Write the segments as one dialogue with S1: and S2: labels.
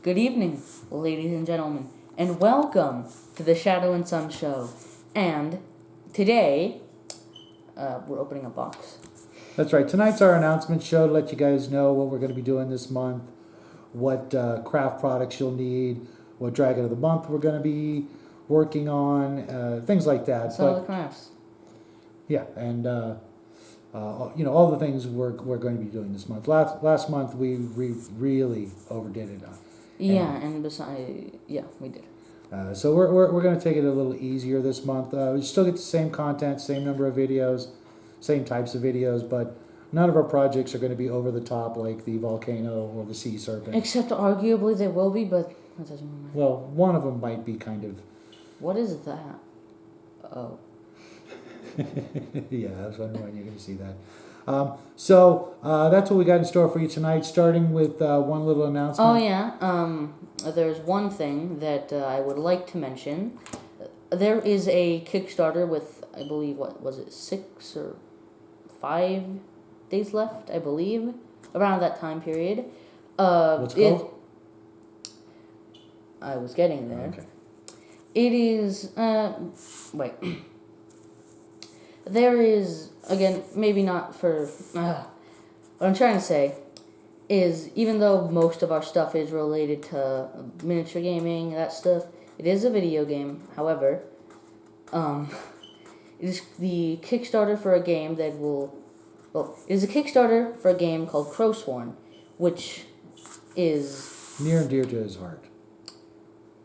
S1: Good evening, ladies and gentlemen, and welcome to the Shadow and Sun Show. And today, we're opening a box.
S2: That's right. Tonight's our announcement show to let you guys know what we're going to be doing this month, what craft products you'll need, what Dragon of the Month we're going to be working on, things like that.
S1: Some of the crafts.
S2: Yeah, and all the things we're going to be doing this month. Last month we really overdid it.
S1: And besides, we did.
S2: So we're going to take it a little easier this month. We still get the same content, same number of videos, same types of videos, but none of our projects are going to be over the top like the volcano or the sea serpent.
S1: Except arguably they will be, but that doesn't matter.
S2: Well, one of them might be kind of...
S1: What is that? Oh.
S2: Yeah, I was wondering when you're going to see that. So that's what we got in store for you tonight, starting with one little announcement.
S1: Oh, yeah. There's one thing that I would like to mention. There is a Kickstarter with, I believe, what was it, 6 or 5 days left, I believe, around that time period.
S2: What's it called?
S1: I was getting there.
S2: Okay.
S1: It is, wait. There is, again, maybe not for, what I'm trying to say is, even though most of our stuff is related to miniature gaming, that stuff, it is a video game. However, it is the Kickstarter for a game that will, it is a Kickstarter for a game called Crowsworn, which is...
S2: near and dear to his heart,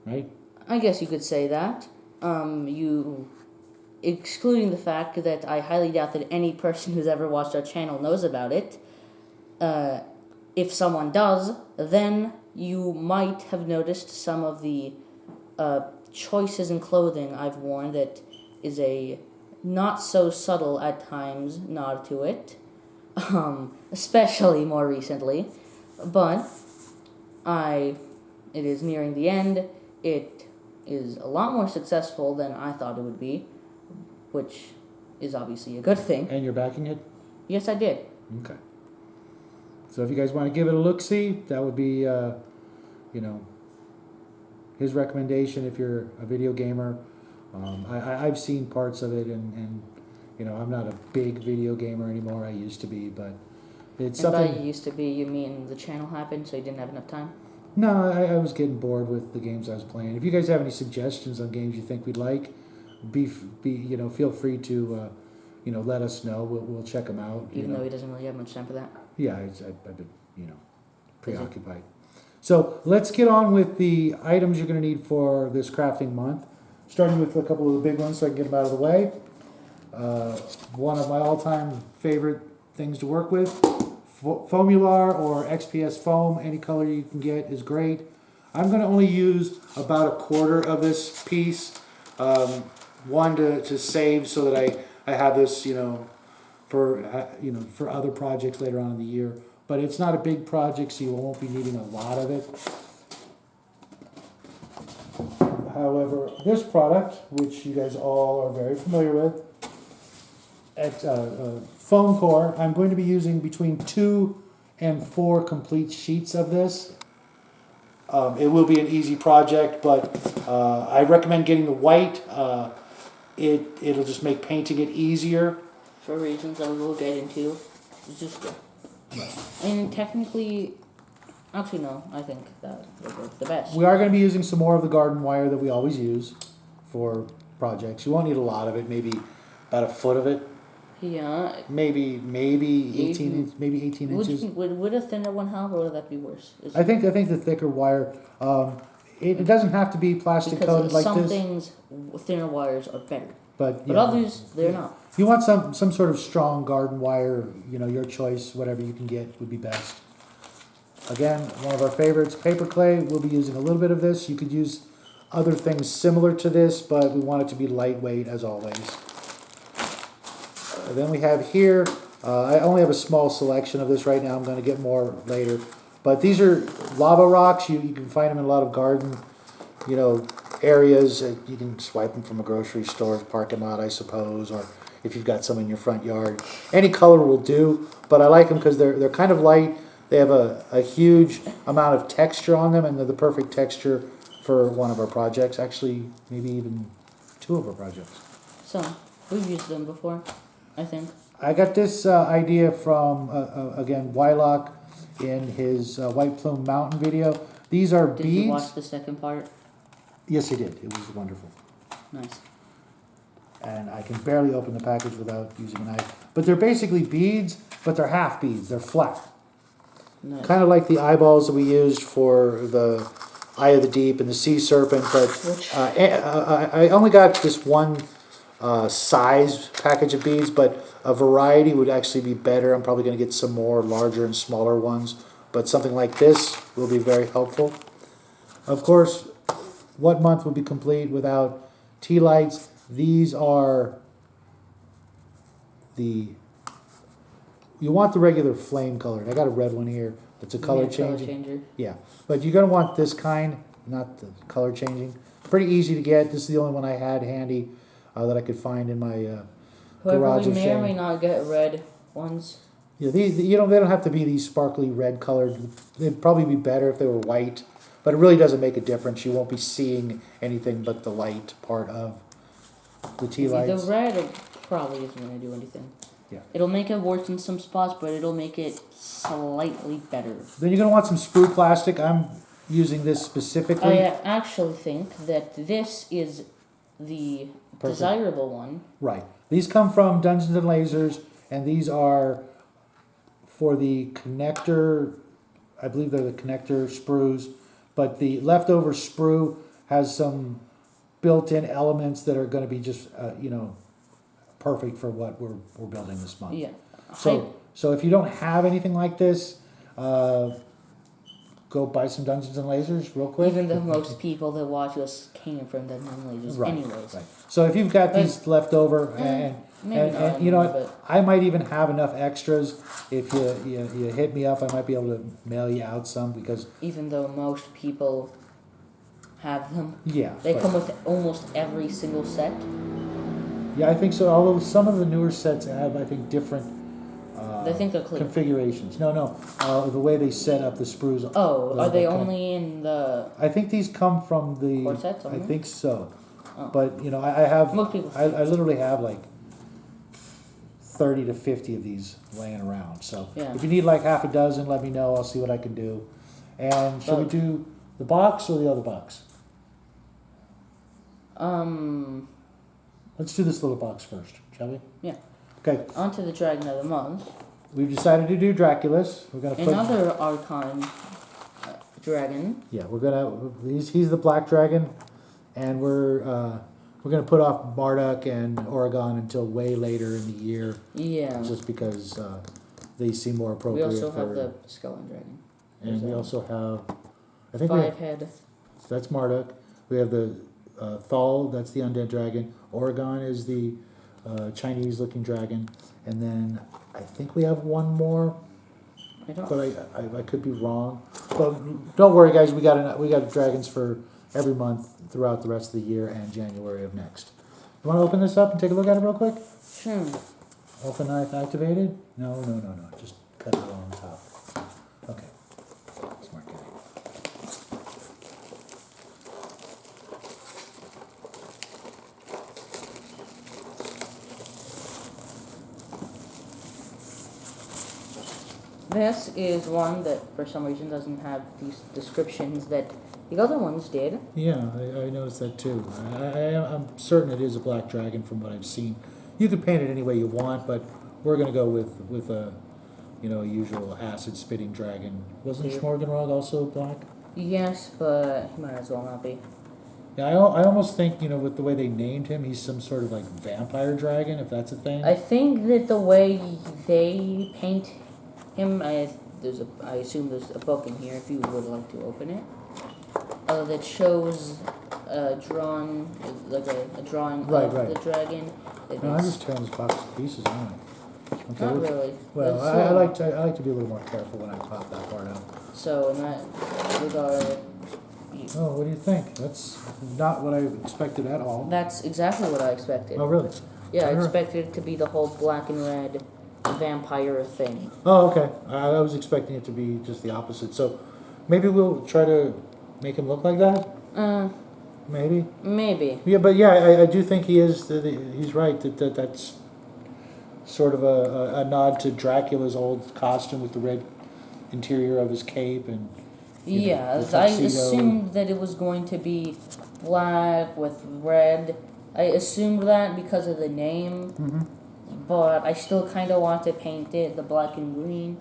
S2: right?
S1: I guess you could say that. Excluding the fact that I highly doubt that any person who's ever watched our channel knows about it. If someone does, then you might have noticed some of the choices in clothing I've worn that is a not so subtle at times nod to it, especially more recently. But it is nearing the end. It is a lot more successful than I thought it would be, which is obviously a good thing.
S2: And you're backing it?
S1: Yes, I did.
S2: Okay. So if you guys want to give it a look-see, that would be, his recommendation if you're a video gamer. I've seen parts of it, and I'm not a big video gamer anymore. I used to be, but it's something...
S1: And by used to be, you mean the channel happened, so you didn't have enough time?
S2: No, I was getting bored with the games I was playing. If you guys have any suggestions on games you think we'd like, feel free to, let us know. We'll check them out.
S1: Even though he doesn't really have much time for that.
S2: Yeah, I've been, preoccupied. So let's get on with the items you're going to need for this crafting month. Starting with a couple of the big ones so I can get them out of the way. One of my all-time favorite things to work with, Foamular or XPS foam, any color you can get is great. I'm going to only use about 1/4 of this piece. One to save so that I have this, for other projects later on in the year. But it's not a big project, so you won't be needing a lot of it. However, this product, which you guys all are very familiar with, foam core, I'm going to be using between 2 and 4 complete sheets of this. It will be an easy project, but I recommend getting the white. It'll just make painting it easier.
S1: For reasons that we'll get into. It's just good. And technically, actually no, I think that would work the best.
S2: We are going to be using some more of the garden wire that we always use for projects. You won't need a lot of it, maybe about 1 foot of it.
S1: Yeah.
S2: Maybe 18 inches.
S1: Would a thinner one help, or would that be worse?
S2: I think the thicker wire. It doesn't have to be plastic coated like
S1: some
S2: this.
S1: things, thinner wires are better.
S2: But
S1: others, they're not.
S2: If you want some sort of strong garden wire, your choice, whatever you can get would be best. Again, one of our favorites, paper clay. We'll be using a little bit of this. You could use other things similar to this, but we want it to be lightweight as always. Then we have here, I only have a small selection of this right now. I'm going to get more later. But these are lava rocks. You can find them in a lot of garden, areas. You can swipe them from a grocery store, parking lot, I suppose, or if you've got some in your front yard. Any color will do, but I like them because they're kind of light. They have a huge amount of texture on them, and they're the perfect texture for one of our projects. Actually, maybe even two of our projects.
S1: So, we've used them before, I think.
S2: I got this idea from, again, Wylock in his White Plume Mountain video. These are
S1: Did
S2: beads.
S1: you watch the second part?
S2: Yes, he did. It was wonderful.
S1: Nice.
S2: And I can barely open the package without using a knife. But they're basically beads, but they're half beads. They're flat.
S1: Nice.
S2: Kind of like the eyeballs that we used for the Eye of the Deep and the Sea Serpent. But I only got this one size package of beads, but a variety would actually be better. I'm probably going to get some more larger and smaller ones. But something like this will be very helpful. Of course, what month would be complete without tea lights? These are the, you want the regular flame colored. I got a red one here. It's a color changer. Yeah, but you're going to want this kind, not the color changing. Pretty easy to get. This is the only one I had handy that I could find in my garage.
S1: We may or may not get red ones.
S2: Yeah, these, they don't have to be these sparkly red colored. They'd probably be better if they were white, but it really doesn't make a difference. You won't be seeing anything but the light part of the tea lights.
S1: The red probably isn't going to do anything.
S2: Yeah.
S1: It'll make it worse in some spots, but it'll make it slightly better.
S2: Then you're going to want some sprue plastic. I'm using this specifically.
S1: I actually think that this is the desirable one.
S2: Right. These come from Dungeons and Lasers, and these are for the connector. I believe they're the connector sprues, but the leftover sprue has some built-in elements that are going to be just perfect for what we're building this month.
S1: Yeah.
S2: So if you don't have anything like this, go buy some Dungeons and Lasers real quick.
S1: Even though most people that watch us came from Dungeons and Lasers, anyways.
S2: Right. So if you've got these left over, and you know what, I might even have enough extras. If you hit me up, I might be able to mail you out some, because
S1: even though most people have them,
S2: yeah,
S1: they come with almost every single set.
S2: Yeah, I think so. Although some of the newer sets have, I think, different
S1: they think they're clear.
S2: configurations. No, the way they set up the sprues.
S1: Oh, are they only in the?
S2: I think these come from the.
S1: Core sets only?
S2: I think so,
S1: Oh.
S2: but I have.
S1: Most people.
S2: I literally have like 30 to 50 of these laying around. So
S1: Yeah.
S2: if you need like half a dozen, let me know. I'll see what I can do. And shall we do the box or the other box? Let's do this little box first, shall we?
S1: Yeah.
S2: Okay.
S1: On to the Dragon of the Month.
S2: We've decided to do Draculus. We're gonna put
S1: Another Archon dragon.
S2: Yeah, we're gonna. He's the black dragon, and we're gonna put off Marduk and Oregon until way later in the year.
S1: Yeah.
S2: Just because they seem more appropriate.
S1: We also have the Skeleton Dragon.
S2: And we also have, I think
S1: Five head.
S2: So that's Marduk. We have the Thal. That's the undead dragon. Oregon is the Chinese-looking dragon, and then I think we have one more. But I could be wrong. But don't worry, guys. We got dragons for every month throughout the rest of the year and January of next. You want to open this up and take a look at it real quick?
S1: Sure.
S2: Open knife activated? No. Just cut it on top. Okay. Smart guy.
S1: This is one that for some reason doesn't have these descriptions that the other ones did.
S2: Yeah, I noticed that too. I'm certain it is a black dragon from what I've seen. You could paint it any way you want, but we're gonna go with a usual acid spitting dragon. Wasn't Schmorgenrog also black?
S1: Yes, but he might as well not be.
S2: Yeah, I almost think with the way they named him, he's some sort of like vampire dragon, if that's a thing.
S1: I think that the way they paint him, I assume there's a book in here if you would like to open it. That shows a drawing of the dragon.
S2: No, I'm just tearing this box to pieces, aren't I? Okay.
S1: Not really.
S2: Well, I like to be a little more careful when I pop that part out.
S1: So in that regard.
S2: Oh, what do you think? That's not what I expected at all.
S1: That's exactly what I expected.
S2: Oh, really?
S1: Yeah, I expected it to be the whole black and red vampire thing.
S2: Oh, okay. I was expecting it to be just the opposite. So maybe we'll try to make him look like that. Maybe.
S1: Maybe.
S2: Yeah, but yeah, I do think he is. He's right that's sort of a nod to Dracula's old costume with the red interior of his cape and.
S1: Yeah,
S2: the
S1: I
S2: tuxedo.
S1: assumed that it was going to be black with red. I assumed that because of the name, but I still kind of want to paint it the black and green.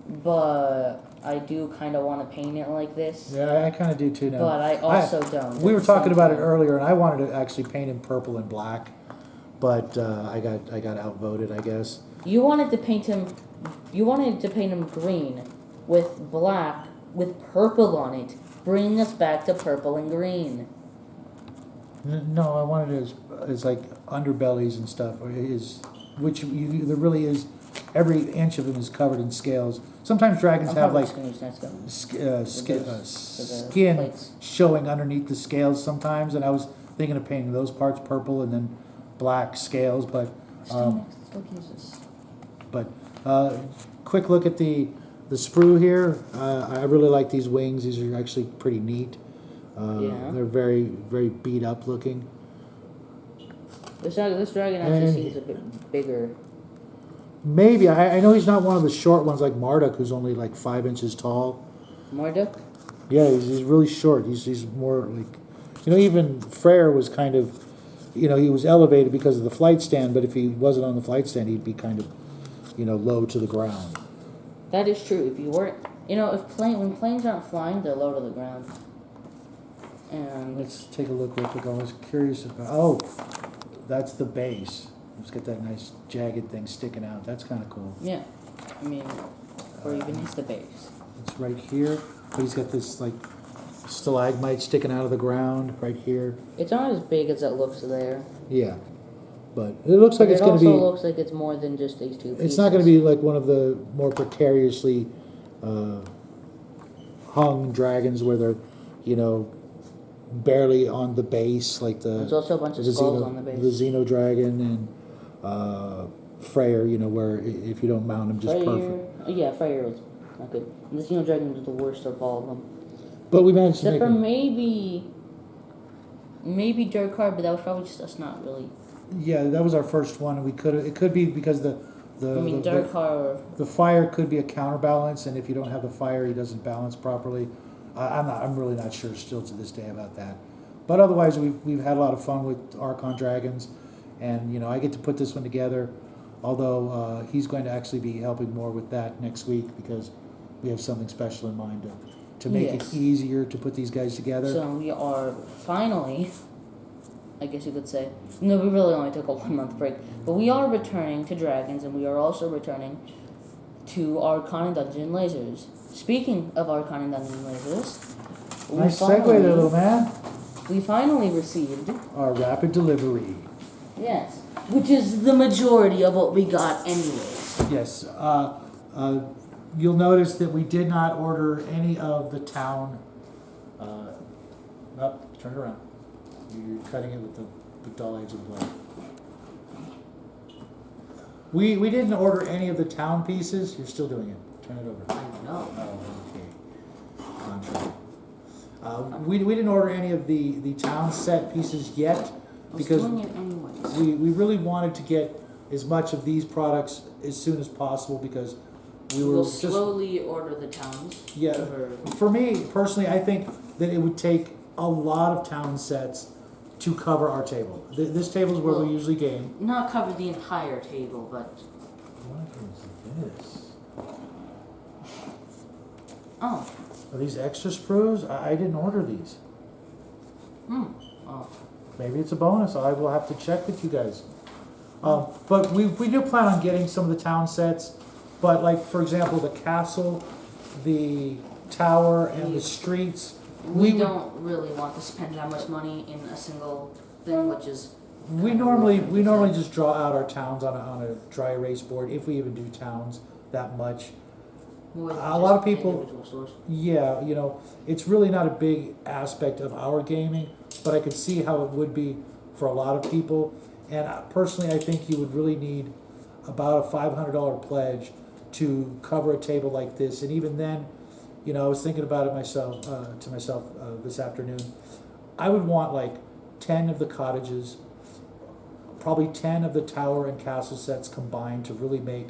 S1: But I do kind of want to paint it like this.
S2: Yeah, I kind of do too now.
S1: But I also don't.
S2: We were
S1: at the
S2: talking
S1: same
S2: about it
S1: time.
S2: earlier, and I wanted to actually paint him purple and black, but I got outvoted, I guess.
S1: You wanted to paint him. You wanted to paint him green with black with purple on it. Bring us back to purple and green.
S2: No, I wanted his like underbellies and stuff, or there really is. Every inch of him is covered in scales. Sometimes dragons have like skin
S1: plates.
S2: showing underneath the scales sometimes, and I was thinking of painting those parts purple and then black scales, but
S1: Still uses.
S2: but quick look at the sprue here. I really like these wings. These are actually pretty neat.
S1: Yeah.
S2: They're very, very beat up looking.
S1: This dragon actually seems a bit bigger.
S2: Maybe. I know he's not one of the short ones like Marduk, who's only like 5 inches tall.
S1: Marduk?
S2: Yeah, he's really short. He's more like, even Freyr was kind of, he was elevated because of the flight stand, but if he wasn't on the flight stand, he'd be kind of, low to the ground.
S1: That is true. If you weren't, when planes aren't flying, they're low to the ground. And
S2: Let's take a look real quick. I was curious about, oh, that's the base. It's got that nice jagged thing sticking out. That's kind of cool.
S1: yeah, or even is the base.
S2: It's right here, but he's got this like stalagmite sticking out of the ground right here.
S1: It's not as big as it looks there.
S2: Yeah, but it looks like it's going to be.
S1: It also looks like it's more than just these two pieces.
S2: It's not going to be like one of the more precariously hung dragons where they're, barely on the base, like the.
S1: There's also a bunch of skulls on the base.
S2: The Xeno dragon and Freyr, where if you don't mount him, just perfect.
S1: Yeah, Freyr was not good. And the Xeno dragon was the worst of all of them.
S2: But we managed to
S1: Except
S2: make
S1: for
S2: him.
S1: maybe Durkar, but that was probably just us not really.
S2: Yeah, that was our first one. It could be because
S1: Durkar.
S2: the fire could be a counterbalance, and if you don't have the fire, he doesn't balance properly. I'm really not sure still to this day about that. But otherwise, we've had a lot of fun with Archon dragons, and I get to put this one together. Although he's going to actually be helping more with that next week because we have something special in mind to make it easier to put these guys together.
S1: So we are finally, I guess you could say. No, we really only took a 1 month break, but we are returning to dragons, and we are also returning to Archon and Dungeon lasers. Speaking of Archon and Dungeon lasers,
S2: Nice segue there, little man.
S1: We finally received
S2: Our rapid delivery.
S1: yes, which is the majority of what we got anyways.
S2: Yes. You'll notice that we did not order any of the town. Turn it around. You're cutting it with the dull edge of the blade. We didn't order any of the town pieces. You're still doing it. Turn it over.
S1: I know.
S2: Oh, okay. Contrary. We didn't order any of the town set pieces yet because
S1: doing it anyways.
S2: we really wanted to get as much of these products as soon as possible because
S1: We'll slowly order the towns.
S2: Yeah. For me personally, I think that it would take a lot of town sets to cover our table. This table is where we usually game.
S1: Not cover the entire table, but.
S2: What is this?
S1: Oh.
S2: Are these extra sprues? I didn't order these.
S1: Oh.
S2: Maybe it's a bonus. I will have to check with you guys. But we do plan on getting some of the town sets. But like, for example, the castle, the tower, and the streets.
S1: We don't really want to spend that much money in a single thing, which is.
S2: We normally just draw out our towns on a dry erase board if we even do towns that much. A lot of people. Yeah, it's really not a big aspect of our gaming, but I could see how it would be for a lot of people. And personally, I think you would really need about a $500 pledge to cover a table like this. And even then, you know, I was thinking about it myself this afternoon. I would want like 10 of the cottages, probably 10 of the tower and castle sets combined to really make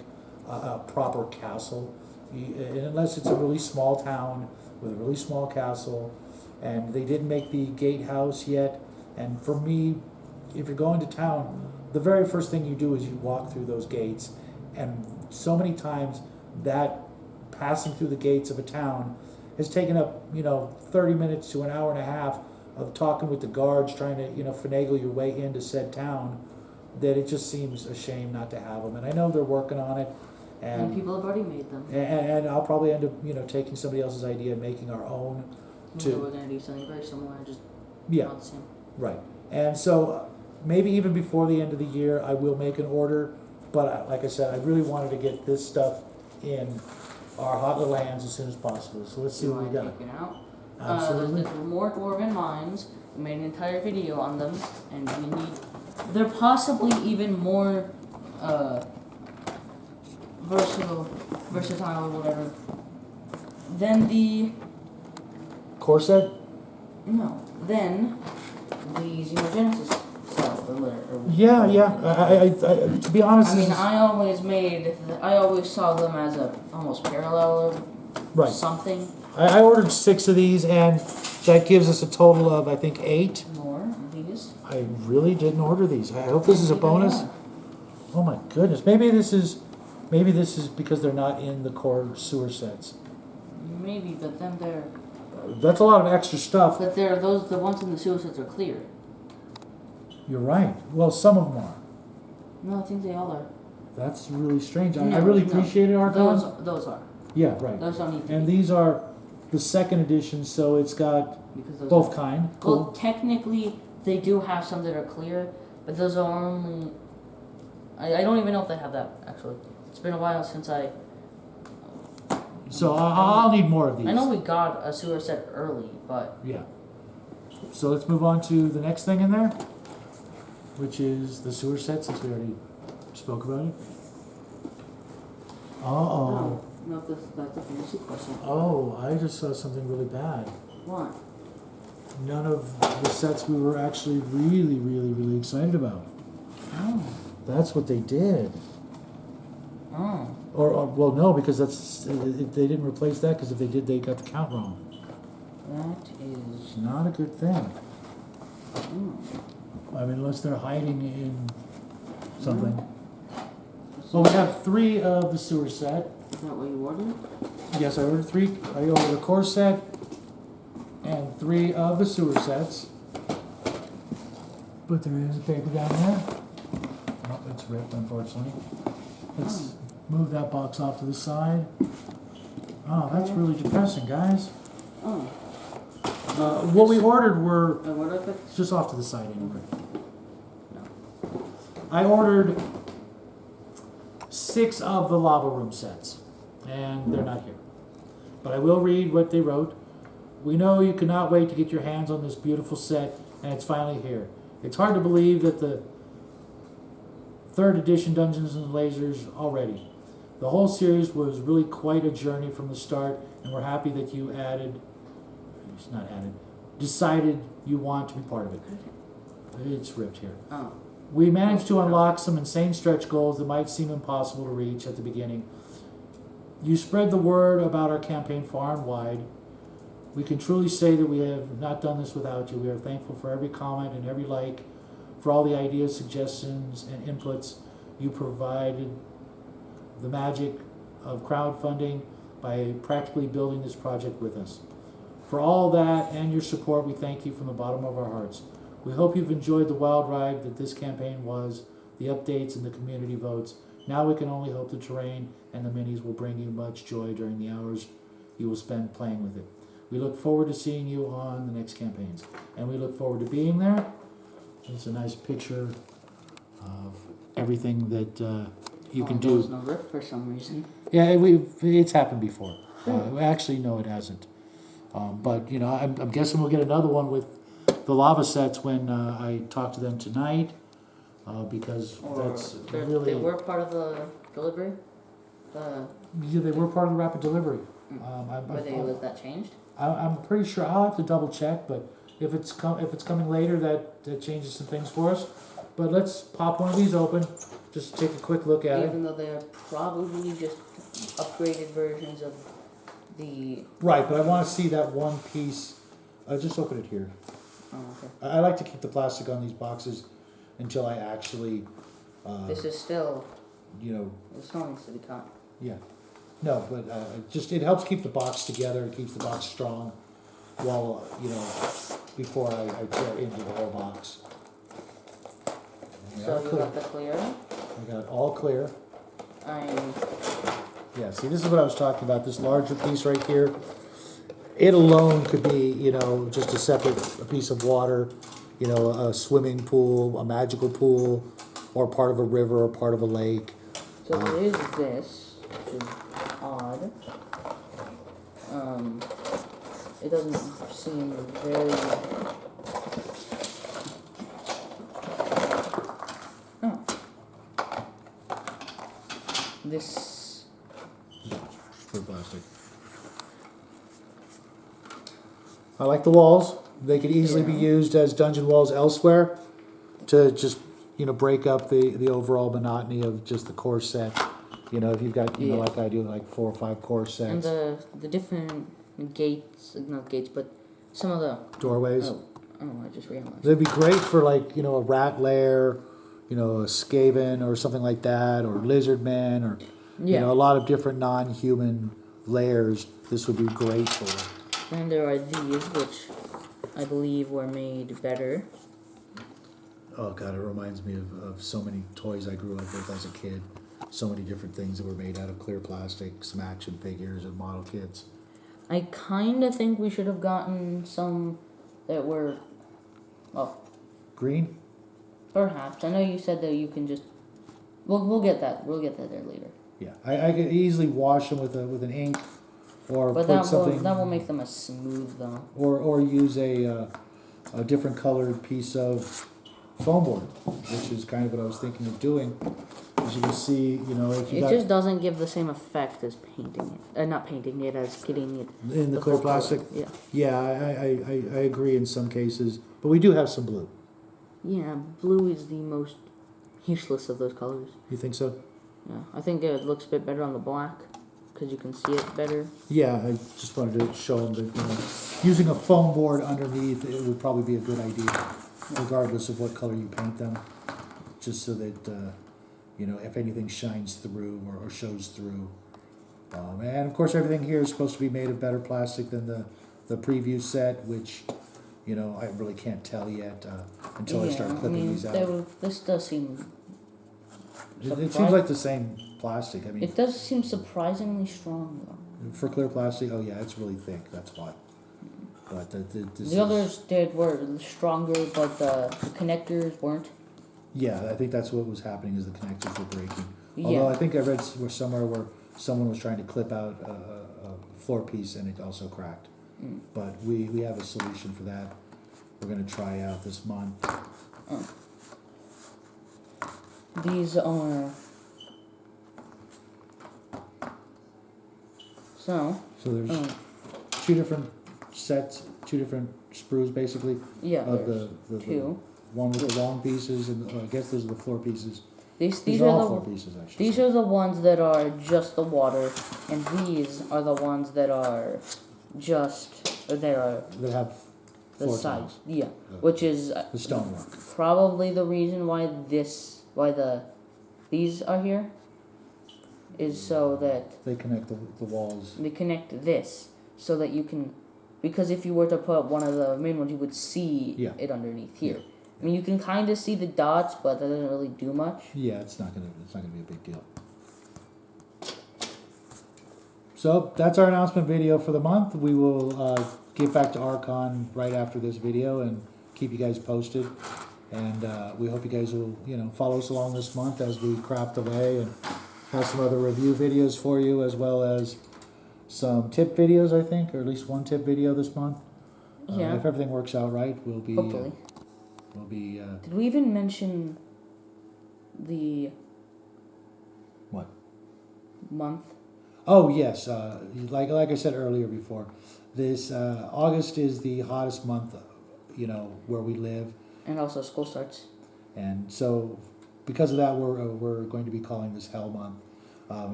S2: a proper castle. And unless it's a really small town with a really small castle, and they didn't make the gatehouse yet. And for me, if you're going to town, the very first thing you do is you walk through those gates. And so many times that passing through the gates of a town has taken up, 30 minutes to an hour and a half of talking with the guards, trying to, finagle your way into said town, that it just seems a shame not to have them. And I know they're working on it.
S1: And people have already made them.
S2: And I'll probably end up, taking somebody else's idea and making our own.
S1: We're going to do something very similar, just
S2: Yeah,
S1: not the same.
S2: right. And so maybe even before the end of the year, I will make an order. But like I said, I really wanted to get this stuff in our hot little hands as soon as possible. So let's see what we got.
S1: Take it out.
S2: Absolutely.
S1: There's more dwarven mines. We made an entire video on them, and we need. They're possibly even more versatile or whatever than the
S2: Corset?
S1: no. Then the Xenogenesis cell or
S2: Yeah. I to be honest,
S1: I mean, I always saw them as a almost parallel of
S2: right.
S1: something.
S2: I ordered 6 of these, and that gives us a total of, I think, 8.
S1: More of these.
S2: I really didn't order these. I hope this is a bonus. Oh my goodness. Maybe this is because they're not in the core sewer sets.
S1: Maybe, but then they're.
S2: That's a lot of extra stuff.
S1: But the ones in the sewer sets are clear.
S2: You're right. Well, some of them are.
S1: No, I think they all are.
S2: That's really strange. I
S1: No,
S2: really
S1: no.
S2: appreciate it, Archon.
S1: Those are.
S2: Yeah, right.
S1: Those don't need to
S2: And
S1: be.
S2: these are the second edition, so it's got
S1: Because those
S2: both
S1: are,
S2: kind.
S1: Well,
S2: Cool.
S1: technically, they do have some that are clear, but those are only. I don't even know if they have that, actually. It's been a while since I.
S2: So I'll need more of these.
S1: I know we got a sewer set early, but.
S2: Yeah. So let's move on to the next thing in there, which is the sewer set, since we already spoke about it. Uh-oh.
S1: No, that's a fantasy question.
S2: Oh, I just saw something really bad.
S1: What?
S2: None of the sets we were actually really excited about.
S1: Oh.
S2: That's what they did.
S1: Oh.
S2: Or well, no, because they didn't replace that, because if they did, they got the count wrong.
S1: That is.
S2: It's not a good thing.
S1: Oh.
S2: I mean, unless they're hiding in something. Well, we have 3 of the sewer set.
S1: Is that what you ordered?
S2: Yes, I ordered 3. I ordered a core set and 3 of the sewer sets. But there is a paper down there. Oh, it's ripped, unfortunately. Let's move that box off to the side. Oh, that's really depressing, guys.
S1: Oh.
S2: What we ordered were
S1: What did I pick?
S2: it's just off to the side anyway. I ordered 6 of the lava room sets, and they're not here. But I will read what they wrote. We know you cannot wait to get your hands on this beautiful set, and it's finally here. It's hard to believe that the 3rd edition Dungeons and Lasers already. The whole series was really quite a journey from the start, and we're happy that you decided you want to be part of it. It's ripped here.
S1: Oh.
S2: We managed to unlock some insane stretch goals that might seem impossible to reach at the beginning. You spread the word about our campaign far and wide. We can truly say that we have not done this without you. We are thankful for every comment and every like, for all the ideas, suggestions, and inputs you provided. The magic of crowdfunding by practically building this project with us. For all that and your support, we thank you from the bottom of our hearts. We hope you've enjoyed the wild ride that this campaign was, the updates and the community votes. Now we can only hope the terrain and the minis will bring you much joy during the hours you will spend playing with it. We look forward to seeing you on the next campaigns, and we look forward to being there. It's a nice picture of everything that you can do.
S1: There's no rip for some reason.
S2: Yeah, it's happened before. Actually, no, it hasn't. But I'm guessing we'll get another one with the lava sets when I talk to them tonight. because
S1: Or
S2: that's
S1: they
S2: really...
S1: were part of the delivery?
S2: Yeah, they were part of the rapid delivery.
S1: Was that changed?
S2: I'm pretty sure, I'll have to double check, but if it's coming later, that changes some things for us. But let's pop one of these open, just take a quick look at it.
S1: Even though they're probably just upgraded versions of the...
S2: Right, but I want to see that one piece. Just open it here.
S1: Oh, okay.
S2: I like to keep the plastic on these boxes until I actually,
S1: This is still...
S2: it
S1: still needs to be cut.
S2: yeah. No, but it helps keep the box together, it keeps the box strong while, before I tear into the whole box.
S1: So you got the clear?
S2: I got it all clear.
S1: I'm...
S2: Yeah, see, this is what I was talking about, this larger piece right here. It alone could be, just a separate piece of water, a swimming pool, a magical pool, or part of a river or part of a lake.
S1: So there is this, which is odd. It doesn't seem very... Oh. This...
S2: For plastic. I like the walls. They could easily be used as dungeon walls elsewhere to just, break up the overall monotony of just the core set. If you've got, like I do, like 4 or 5 core sets.
S1: And the different gates, not gates, but some of the...
S2: Doorways.
S1: Oh, I just realized.
S2: They'd be great for like, a rat lair, a skaven or something like that, or lizard man, or, a lot of different non-human layers. This would be great for.
S1: And there are these, which I believe were made better.
S2: Oh God, it reminds me of so many toys I grew up with as a kid. So many different things that were made out of clear plastic, some action figures and model kits.
S1: I kind of think we should have gotten some that were,
S2: Green?
S1: Perhaps. I know you said that you can just... We'll get that. We'll get that there later.
S2: Yeah, I could easily wash them with an ink, or
S1: But
S2: put something.
S1: that will make them as smooth though.
S2: Or use a different colored piece of foam board, which is kind of what I was thinking of doing. As you can see, if you
S1: It just doesn't give the same effect as painting it. Not painting it, as getting it
S2: in the clear
S1: full
S2: plastic.
S1: color. Yeah.
S2: Yeah, I agree in some cases, but we do have some blue.
S1: Yeah, blue is the most useless of those colors.
S2: You think so?
S1: Yeah, I think it looks a bit better on the black because you can see it better.
S2: Yeah, I just wanted to show them that using a foam board underneath it would probably be a good idea, regardless of what color you paint them, just so that if anything shines through or shows through. And of course, everything here is supposed to be made of better plastic than the preview set, which I really can't tell yet until I start clipping these out.
S1: This does seem...
S2: It seems like the same plastic. I mean,
S1: it does seem surprisingly strong though.
S2: for clear plastic, oh yeah, it's really thick. That's why. But
S1: the others were stronger, but the connectors weren't.
S2: Yeah, I think that's what was happening, is the connectors were breaking.
S1: Yeah.
S2: Although I think I read somewhere where someone was trying to clip out a floor piece and it also cracked. But we have a solution for that. We're going to try out this month.
S1: These are... So
S2: there's 2 different sets, 2 different sprues basically.
S1: Yeah,
S2: of
S1: there's
S2: the
S1: 2.
S2: One with the long pieces, and I guess those are the floor pieces.
S1: These
S2: are
S1: are
S2: all
S1: the
S2: floor pieces, actually.
S1: These are the ones that are just the water, and these are the ones that are
S2: that have
S1: the
S2: floor
S1: sides.
S2: tiles.
S1: Yeah, which is
S2: The stonework.
S1: probably the reason why these are here. Is so that
S2: They connect the walls.
S1: they connect this so that you can, because if you were to put one of the main ones, you would see it underneath here. I mean, you can kind of see the dots, but that doesn't really do much.
S2: Yeah, it's not gonna be a big deal. So that's our announcement video for the month. We will get back to Archon right after this video and keep you guys posted. And we hope you guys will follow us along this month as we craft away and have some other review videos for you, as well as some tip videos, I think, or at least one tip video this month.
S1: Yeah.
S2: If everything works out right, we'll be.
S1: Hopefully.
S2: We'll be.
S1: Did we even mention the
S2: What?
S1: month.
S2: Oh yes, like I said earlier before, this August is the hottest month, where we live,
S1: And also school starts.
S2: and so because of that, we're going to be calling this Hell Month.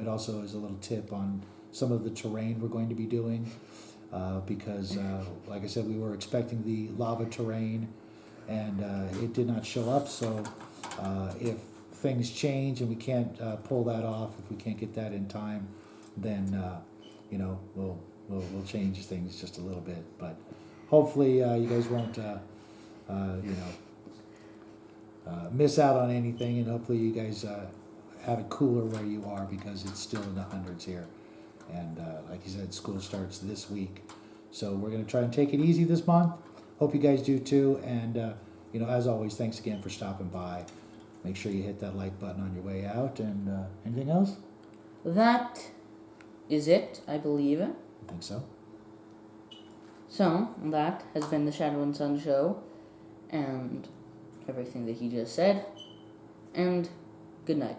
S2: It also is a little tip on some of the terrain we're going to be doing, because like I said, we were expecting the lava terrain, and it did not show up. So if things change and we can't pull that off, if we can't get that in time, then we'll change things just a little bit. But hopefully you guys won't miss out on anything, and hopefully you guys have it cooler where you are, because it's still in the hundreds here. And like you said, school starts this week, so we're going to try and take it easy this month. Hope you guys do too. And as always, thanks again for stopping by. Make sure you hit that like button on your way out. And anything else?
S1: That is it, I believe.
S2: I think so.
S1: So, that has been the Shadow and Sun Show, and everything that he just said, and good night.